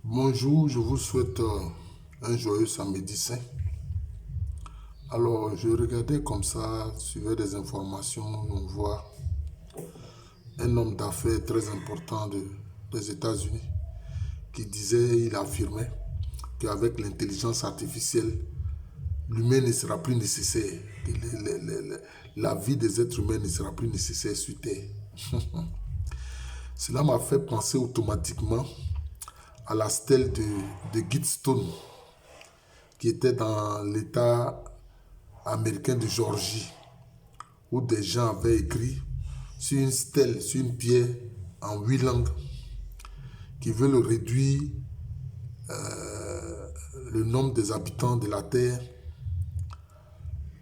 Bonjour, je vous souhaite un joyeux samedi saint. Alors, je regardais comme ça, suivais des informations, on voit un homme d'affaires très important des États-Unis qui disait, il affirmait qu'avec l'intelligence artificielle, l'humain ne sera plus nécessaire, que la vie des êtres humains ne sera plus nécessaire sur Terre. Cela m'a fait penser automatiquement à la stèle de Gidstone, qui était dans l'État américain de Géorgie, où des gens avaient écrit sur une stèle, sur une pierre, en 8 langues, qui veulent réduire le nombre des habitants de la Terre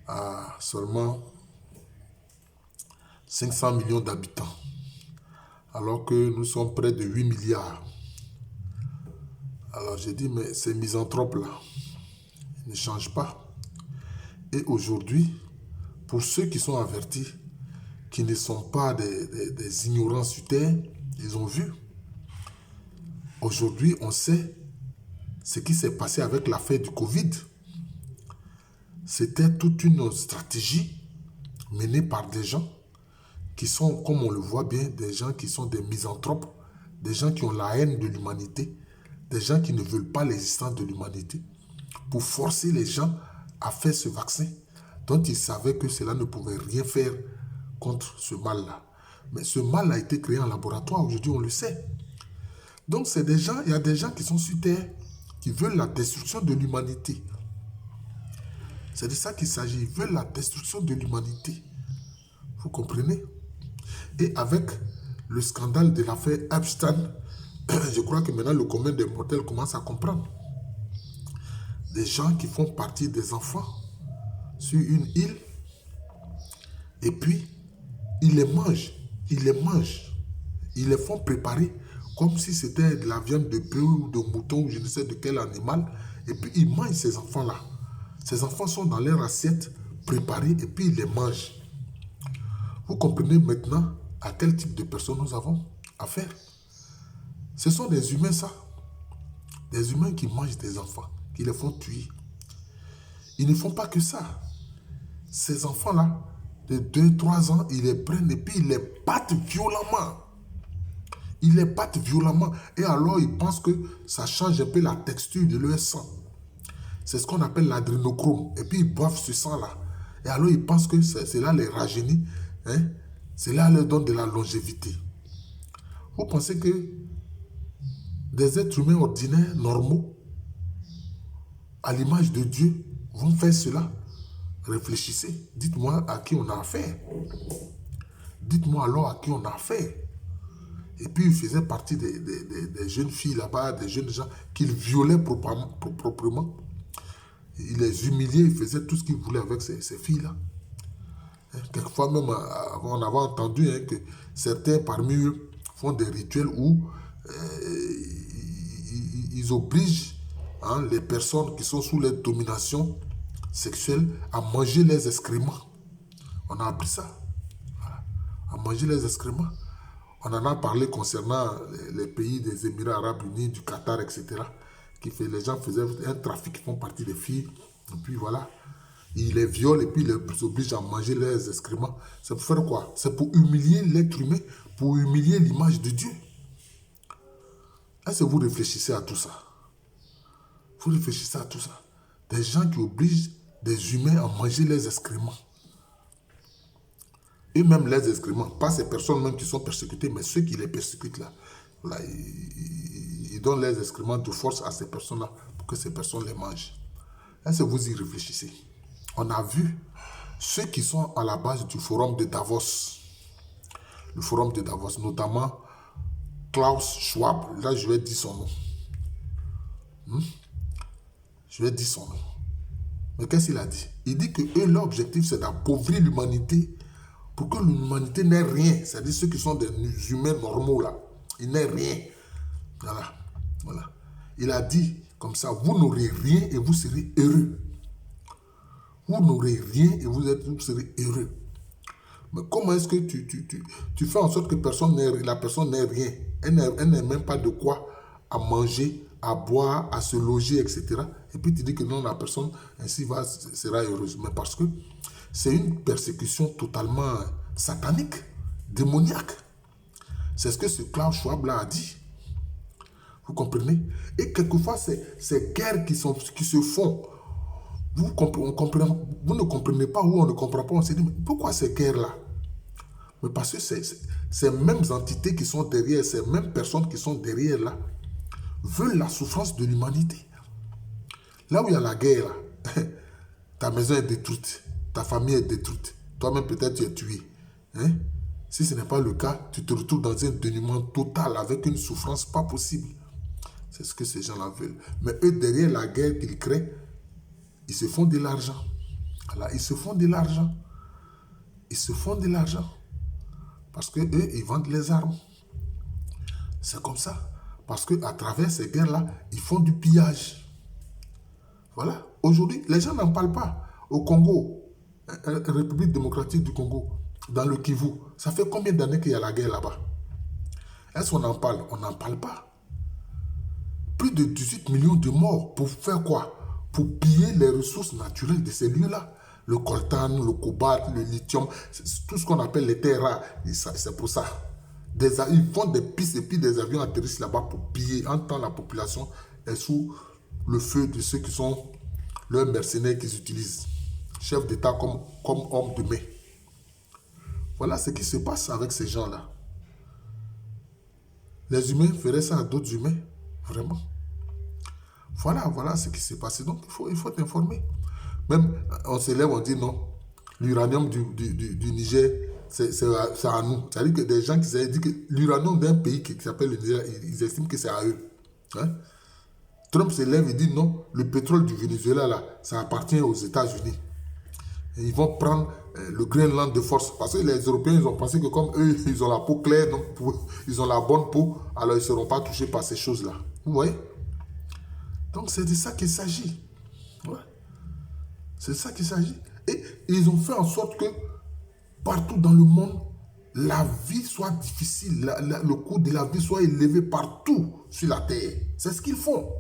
à seulement 500 millions d'habitants, alors que nous sommes près de 8 milliards. Alors j'ai dit, mais ces misanthropes-là, ils ne changent pas. Et aujourd'hui, pour ceux qui sont avertis, qui ne sont pas des ignorants sur terre, ils ont vu. Aujourd'hui, on sait ce qui s'est passé avec l'affaire du Covid. C'était toute une stratégie menée par des gens qui sont, comme on le voit bien, des gens qui sont des misanthropes, des gens qui ont la haine de l'humanité, des gens qui ne veulent pas l'existence de l'humanité, pour forcer les gens à faire ce vaccin dont ils savaient que cela ne pouvait rien faire contre ce mal-là. Mais ce mal a été créé en laboratoire, aujourd'hui on le sait. Donc c'est des gens, il y a des gens qui sont sur terre, qui veulent la destruction de l'humanité. C'est de ça qu'il s'agit, ils veulent la destruction de l'humanité. Vous comprenez? Et avec le scandale de l'affaire Epstein, je crois que maintenant le commun des mortels commence à comprendre. Des gens qui font partie des enfants sur une île, et puis ils les mangent, ils les font préparer comme si c'était de la viande de bœuf ou de mouton ou je ne sais de quel animal, et puis ils mangent ces enfants-là. Ces enfants sont dans leur assiette préparée et puis ils les mangent. Vous comprenez maintenant à quel type de personnes nous avons affaire? Ce sont des humains, ça. Des humains qui mangent des enfants, qui les font tuer. Ils ne font pas que ça. Ces enfants-là, de 2, 3 ans, ils les prennent et puis ils les battent violemment. Ils les battent violemment. Et alors, ils pensent que ça change un peu la texture de leur sang. C'est ce qu'on appelle l'adrénochrome. Et puis, ils boivent ce sang-là. Et alors, ils pensent que cela les rajeunit. Hein? Cela leur donne de la longévité. Vous pensez que des êtres humains ordinaires, normaux, à l'image de Dieu, vont faire cela? Réfléchissez. Dites-moi à qui on a affaire. Dites-moi alors à qui on a affaire. Et puis, il faisait partie des jeunes filles là-bas, des jeunes gens qu'il violait proprement. Il les humiliait, il faisait tout ce qu'il voulait avec ces filles-là. Quelquefois même, on avait entendu que certains parmi eux font des rituels où ils obligent les personnes qui sont sous leur domination sexuelle à manger les excréments. On a appris ça. Voilà. À manger les excréments. On en a parlé concernant les pays des Émirats Arabes Unis, du Qatar, etc. Les gens faisaient un trafic qui font partie des filles. Et puis voilà. Ils les violent et puis ils les obligent à manger leurs excréments. C'est pour faire quoi? C'est pour humilier l'être humain, pour humilier l'image de Dieu. Est-ce que vous réfléchissez à tout ça? Vous réfléchissez à tout ça. Des gens qui obligent des humains à manger leurs excréments. Et même les excréments, pas ces personnes même qui sont persécutées, mais ceux qui les persécutent là. Là ils donnent les excréments de force à ces personnes-là pour que ces personnes les mangent. Est-ce que vous y réfléchissez? On a vu ceux qui sont à la base du forum de Davos. Le forum de Davos, notamment Klaus Schwab. Là, je vais dire son nom. Je vais dire son nom. Mais qu'est-ce qu'il a dit? Il dit que eux, leur objectif, c'est d'appauvrir l'humanité pour que l'humanité n'ait rien. C'est-à-dire ceux qui sont des humains normaux, là. Ils n'aient rien. Voilà. Voilà. Il a dit comme ça, vous n'aurez rien et vous serez heureux. Vous n'aurez rien et vous serez heureux. Mais comment est-ce que tu fais en sorte que la personne n'ait rien? Elle n'a même pas de quoi à manger, à boire, à se loger, etc. Et puis tu dis que non, la personne ainsi sera heureuse. Mais parce que c'est une persécution totalement satanique, démoniaque. C'est ce que ce Klaus Schwab là a dit. Vous comprenez? Et quelquefois, ces guerres qui se font, vous ne comprenez pas ou on ne comprend pas. On se dit, mais pourquoi ces guerres-là? Mais parce que ces mêmes entités qui sont derrière, ces mêmes personnes qui sont derrière là, veulent la souffrance de l'humanité. Là où il y a la guerre, là, ta maison est détruite, ta famille est détruite, toi-même peut-être tu es tué. Hein? Si ce n'est pas le cas, tu te retrouves dans un dénuement total avec une souffrance pas possible. C'est ce que ces gens-là veulent. Mais eux, derrière la guerre qu'ils créent, ils se font de l'argent. Voilà, ils se font de l'argent. Ils se font de l'argent. Parce que eux, ils vendent les armes. C'est comme ça. Parce qu'à travers ces guerres-là, ils font du pillage. Voilà. Aujourd'hui, les gens n'en parlent pas. Au Congo, République démocratique du Congo, dans le Kivu, ça fait combien d'années qu'il y a la guerre là-bas? Est-ce qu'on en parle? On n'en parle pas. Plus de 18 millions de morts. Pour faire quoi? Pour piller les ressources naturelles de ces lieux-là. Le coltan, le cobalt, le lithium, tout ce qu'on appelle les terres rares. C'est pour ça. Ils font des pistes et puis des avions atterrissent là-bas pour piller. En temps, la population est sous le feu de ceux qui sont leurs mercenaires qu'ils utilisent. Chefs d'État comme hommes de main. Voilà ce qui se passe avec ces gens-là. Les humains feraient ça à d'autres humains. Vraiment. Voilà ce qui s'est passé. Donc, il faut t'informer. Même, on se lève, on dit non. L'uranium du Niger, c'est à nous. C'est-à-dire que des gens qui disent que l'uranium d'un pays qui s'appelle le Niger, ils estiment que c'est à eux. Hein? Trump se lève et dit non, le pétrole du Venezuela, là, ça appartient aux États-Unis. Ils vont prendre le Groenland de force. Parce que les Européens, ils ont pensé que comme eux, ils ont la peau claire, donc ils ont la bonne peau, alors ils ne seront pas touchés par ces choses-là. Vous voyez? Donc c'est de ça qu'il s'agit. Ouais. C'est de ça qu'il s'agit. Et ils ont fait en sorte que partout dans le monde, la vie soit difficile, le coût de la vie soit élevé partout sur la terre. C'est ce qu'ils font.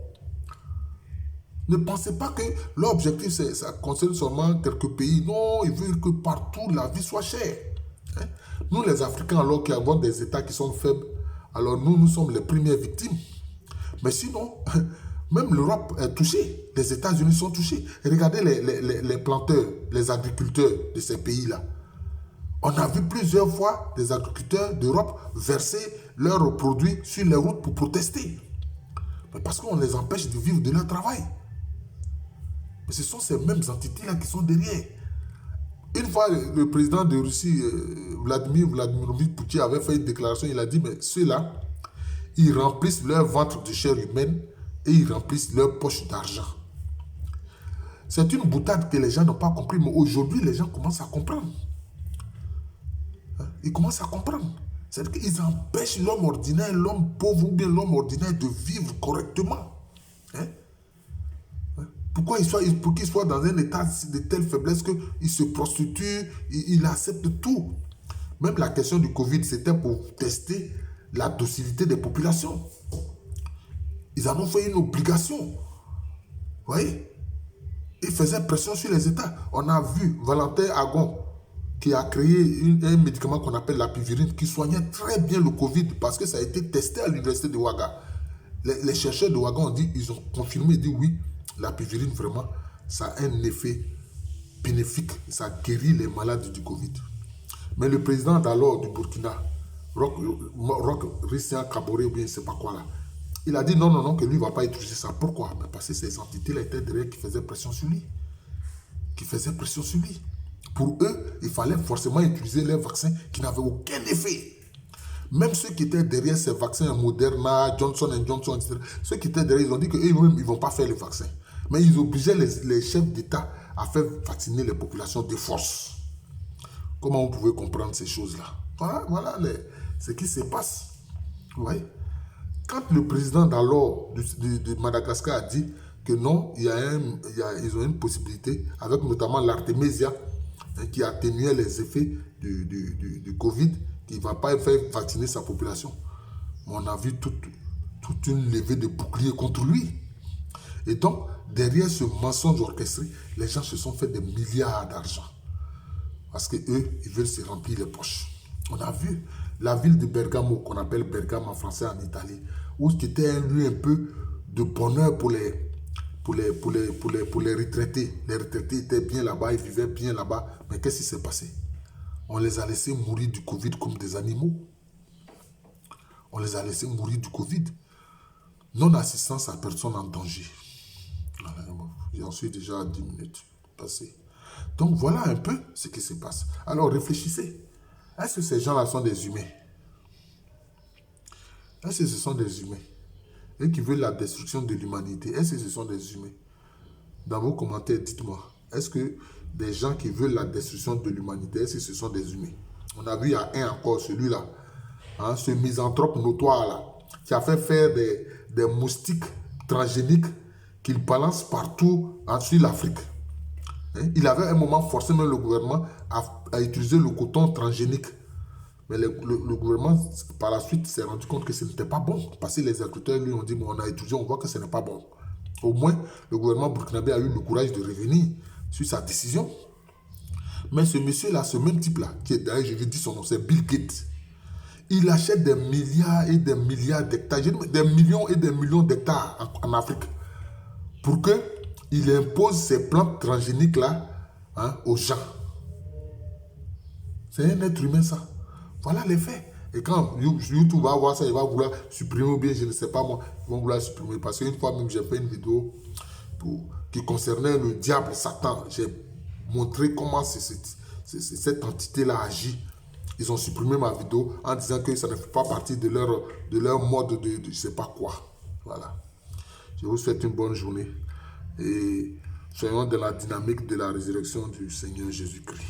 Ne pensez pas que leur objectif, ça concerne seulement quelques pays. Non, ils veulent que partout la vie soit chère. Hein? Nous, les Africains, alors qui avons des États qui sont faibles, alors nous sommes les premières victimes. Mais sinon, même l'Europe est touchée. Les États-Unis sont touchés. Et regardez les planteurs, les agriculteurs de ces pays-là. On a vu plusieurs fois des agriculteurs d'Europe verser leurs produits sur les routes pour protester. Mais parce qu'on les empêche de vivre de leur travail. Mais ce sont ces mêmes entités-là qui sont derrière. Une fois, le président de Russie, Vladimir Poutine, avait fait une déclaration. Il a dit, mais ceux-là, ils remplissent leur ventre de chair humaine et ils remplissent leur poche d'argent. C'est une boutade que les gens n'ont pas compris, mais aujourd'hui, les gens commencent à comprendre. Ils commencent à comprendre. C'est-à-dire qu'ils empêchent l'homme ordinaire, l'homme pauvre ou bien l'homme ordinaire de vivre correctement. Hein? Pour qu'il soit dans un état de telle faiblesse qu'il se prostitue, il accepte tout. Même la question du Covid, c'était pour tester la docilité des populations. Ils en ont fait une obligation. Vous voyez? Ils faisaient pression sur les États. On a vu Valentin Agon, qui a créé un médicament qu'on appelle la pivirine, qui soignait très bien le Covid parce que ça a été testé à l'université de Ouaga. Les chercheurs de Ouaga ils ont confirmé, ils ont dit oui, la pivirine vraiment, ça a un effet bénéfique, ça guérit les malades du Covid. Mais le président d'alors du Burkina, Roch Christian Kaboré ou bien je ne sais pas quoi là, il a dit non, que lui ne va pas utiliser ça. Pourquoi? Mais parce que ces entités-là étaient derrière qui faisaient pression sur lui. Pour eux, il fallait forcément utiliser les vaccins qui n'avaient aucun effet. Même ceux qui étaient derrière ces vaccins, Moderna, Johnson & Johnson, etc., ceux qui étaient derrière, ils ont dit qu'eux-mêmes, ils ne vont pas faire les vaccins. Mais ils obligeaient les chefs d'État à faire vacciner les populations de force. Comment vous pouvez comprendre ces choses-là? Voilà ce qui se passe. Vous voyez? Quand le président d'alors de Madagascar a dit que non, ils ont une possibilité, avec notamment l'Artemisia, qui atténuait les effets du Covid, qui ne va pas faire vacciner sa population. Mais on a vu toute une levée de boucliers contre lui. Et donc, derrière ce mensonge orchestré, les gens se sont fait des milliards d'argent. Parce qu'eux, ils veulent se remplir les poches. On a vu la ville de Bergamo, qu'on appelle Bergame en français en Italie, où c'était un lieu un peu de bonheur pour les retraités. Les retraités étaient bien là-bas, ils vivaient bien là-bas. Mais qu'est-ce qui s'est passé? On les a laissés mourir du Covid comme des animaux. On les a laissés mourir du Covid. Non-assistance à personne en danger. J'en suis déjà à 10 minutes passées. Donc voilà un peu ce qui se passe. Alors réfléchissez. Est-ce que ces gens-là sont des humains? Est-ce que ce sont des humains? Et qui veulent la destruction de l'humanité, est-ce que ce sont des humains? Dans vos commentaires, dites-moi. Est-ce que des gens qui veulent la destruction de l'humanité, est-ce que ce sont des humains? On a vu, il y a un encore, celui-là. Hein, ce misanthrope notoire-là, qui a fait faire des moustiques transgéniques qu'il balance partout sur l'Afrique. Hein? Il avait à un moment forcé même le gouvernement à utiliser le coton transgénique. Mais le gouvernement, par la suite, s'est rendu compte que ce n'était pas bon. Parce que les agriculteurs lui ont dit, bon, on a étudié, on voit que ce n'est pas bon. Au moins, le gouvernement burkinabé a eu le courage de revenir sur sa décision. Mais ce monsieur-là, ce même type-là, qui est d'ailleurs, je vais dire son nom, c'est Bill Gates. Il achète des milliards et des milliards d'hectares, des millions et des millions d'hectares en Afrique, pour qu'il impose ces plantes transgéniques-là, hein, aux gens. C'est un être humain, ça. Voilà les faits. Et quand YouTube va voir ça, il va vouloir supprimer, ou bien je ne sais pas moi, ils vont vouloir supprimer. Parce qu'une fois même, j'ai fait une vidéo qui concernait le diable, Satan. J'ai montré comment cette entité-là agit. Ils ont supprimé ma vidéo en disant que ça ne fait pas partie de leur mode de je ne sais pas quoi. Voilà. Je vous souhaite une bonne journée. Et soyons dans la dynamique de la résurrection du Seigneur Jésus-Christ.